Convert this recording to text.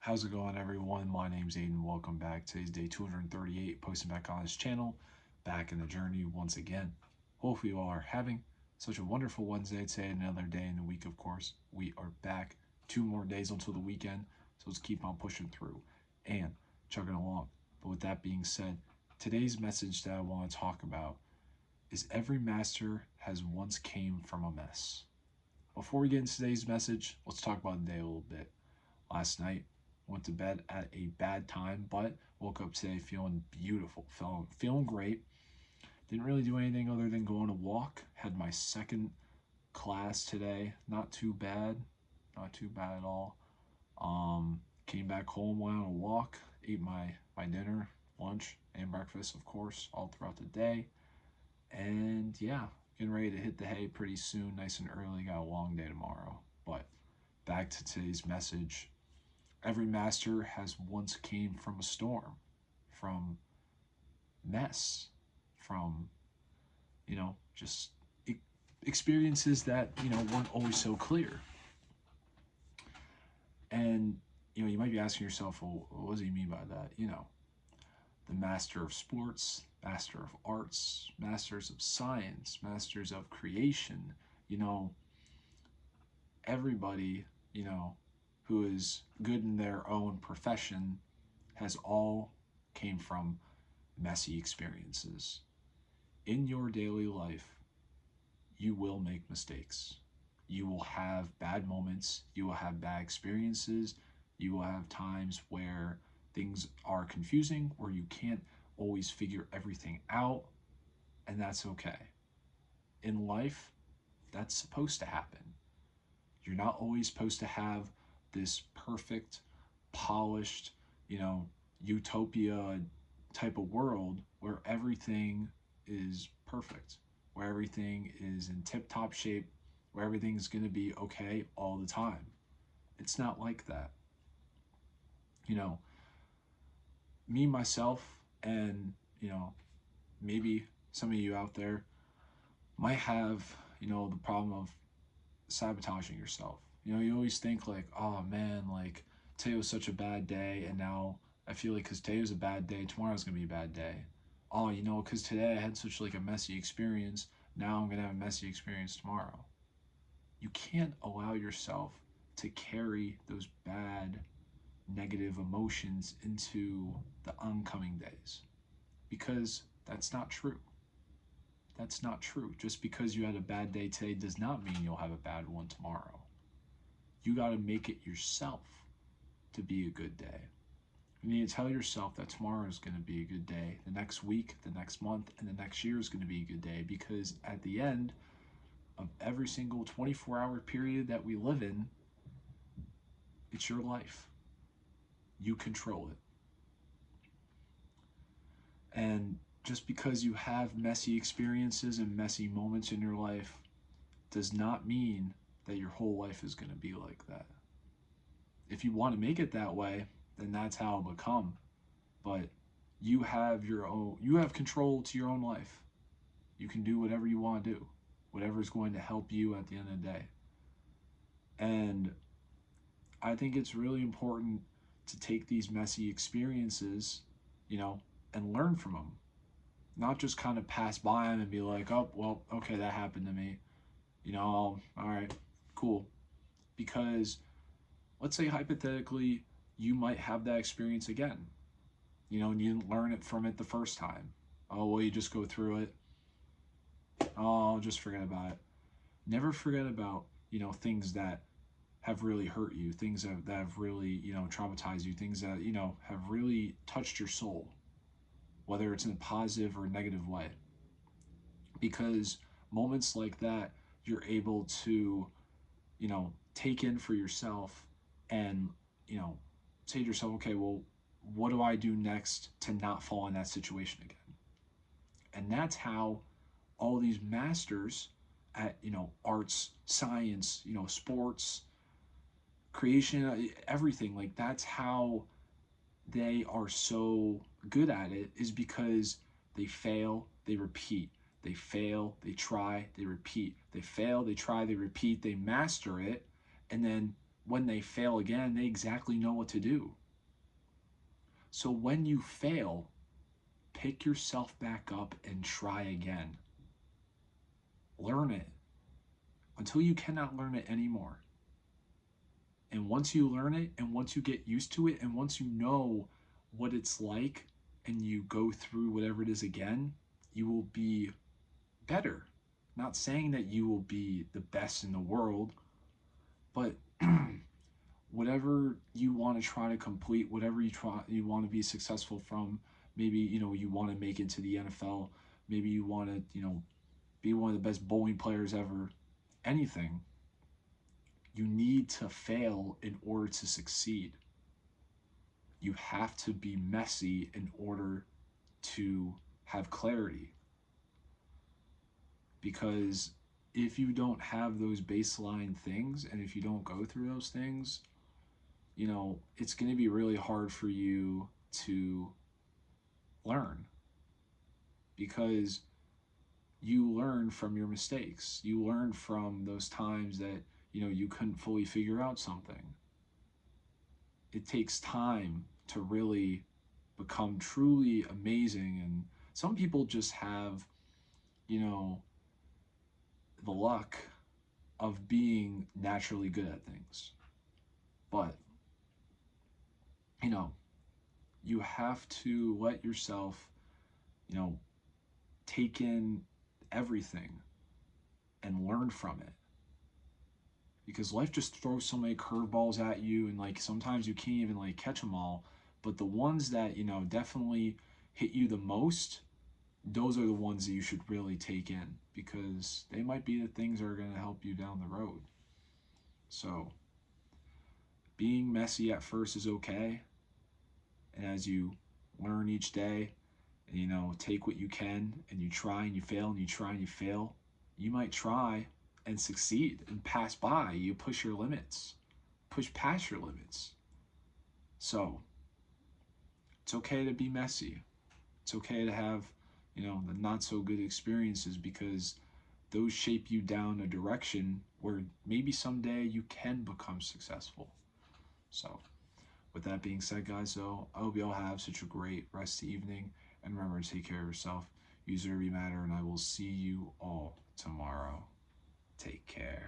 How's it going, everyone? My name's Aiden. Welcome back. Today's day 238, posting back on this channel, back in the journey once again. Hopefully, you all are having such a wonderful Wednesday today, another day in the week, of course. We are back 2 more days until the weekend, so let's keep on pushing through and chugging along. But with that being said, today's message that I want to talk about is every master has once came from a mess. Before we get into today's message, let's talk about the day a little bit. Last night, went to bed at a bad time, but woke up today feeling beautiful, feeling great. Didn't really do anything other than go on a walk. Had my second class today. Not too bad. Not too bad at all. Came back home, went on a walk, ate my dinner, lunch, and breakfast, of course, all throughout the day. And yeah, getting ready to hit the hay pretty soon, nice and early. Got a long day tomorrow. But back to today's message. Every master has once came from a storm, from mess, from, just experiences that, weren't always so clear. And, you might be asking yourself, well, what does he mean by that? The master of sports, master of arts, masters of science, masters of creation, you know, everybody, who is good in their own profession has all came from messy experiences. In your daily life, you will make mistakes. You will have bad moments. You will have bad experiences. You will have times where things are confusing, where you can't always figure everything out, and that's okay. In life, that's supposed to happen. You're not always supposed to have this perfect, polished, utopia type of world where everything is perfect, where everything is in tip top shape, where everything's going to be okay all the time. It's not like that. You know, me, myself, and, maybe some of you out there might have, the problem of sabotaging yourself. You always think like, oh man, like today was such a bad day, and now I feel like because today was a bad day, tomorrow's gonna be a bad day. Oh, because today I had such like a messy experience, now I'm gonna have a messy experience tomorrow. You can't allow yourself to carry those bad, negative emotions into the oncoming days because that's not true. That's not true. Just because you had a bad day today does not mean you'll have a bad one tomorrow. You got to make it yourself to be a good day. You need to tell yourself that tomorrow is going to be a good day. The next week, the next month, and the next year is going to be a good day because at the end of every single 24-hour period that we live in, it's your life. You control it. And just because you have messy experiences and messy moments in your life does not mean that your whole life is going to be like that. If you want to make it that way, then that's how it'll become. But you have control to your own life. You can do whatever you want to do, whatever is going to help you at the end of the day. And I think it's really important to take these messy experiences, and learn from them. Not just kind of pass by them and be like, oh, well, okay, that happened to me. All right, cool. Because let's say hypothetically, you might have that experience again, and you didn't learn it from it the first time. Oh, well, you just go through it. Oh, just forget about it. Never forget about, things that have really hurt you, things that have really, traumatized you, things that, have really touched your soul, whether it's in a positive or negative way. Because moments like that, you're able to, take in for yourself and, say to yourself, okay, well, what do I do next to not fall in that situation again? And that's how all these masters at, arts, science, sports, creation, everything, like that's how they are so good at it, is because they fail, they repeat. They fail, they try, they repeat. They fail, they try, they repeat, they master it, and then when they fail again, they exactly know what to do. So when you fail, pick yourself back up and try again. Learn it until you cannot learn it anymore. And once you learn it, and once you get used to it, and once you know what it's like, and you go through whatever it is again, you will be better. Not saying that you will be the best in the world, but whatever you want to try to complete, whatever you want to be successful from, maybe you want to make it to the NFL, maybe you want to be one of the best bowling players ever, anything, you need to fail in order to succeed. You have to be messy in order to have clarity. Because if you don't have those baseline things, and if you don't go through those things, it's going to be really hard for you to learn, because you learn from your mistakes. You learn from those times that, you couldn't fully figure out something. It takes time to really become truly amazing. And some people just have, you know, the luck of being naturally good at things. But, you know, you have to let yourself, you know, take in everything and learn from it. Because life just throws so many curveballs at you, and like sometimes you can't even like catch them all. But the ones that, definitely hit you the most, those are the ones that you should really take in, because they might be the things that are going to help you down the road. So, being messy at first is okay. And as you learn each day, and take what you can, and you try and you fail, and you try and you fail, you might try and succeed and pass by. You push your limits, push past your limits. So, it's okay to be messy. It's okay to have, the not so good experiences, because those shape you down a direction where maybe someday you can become successful. So, with that being said, guys, though, I hope you all have such a great rest of the evening. And remember to take care of yourself. You deserve you matter, and I will see you all tomorrow. Take care.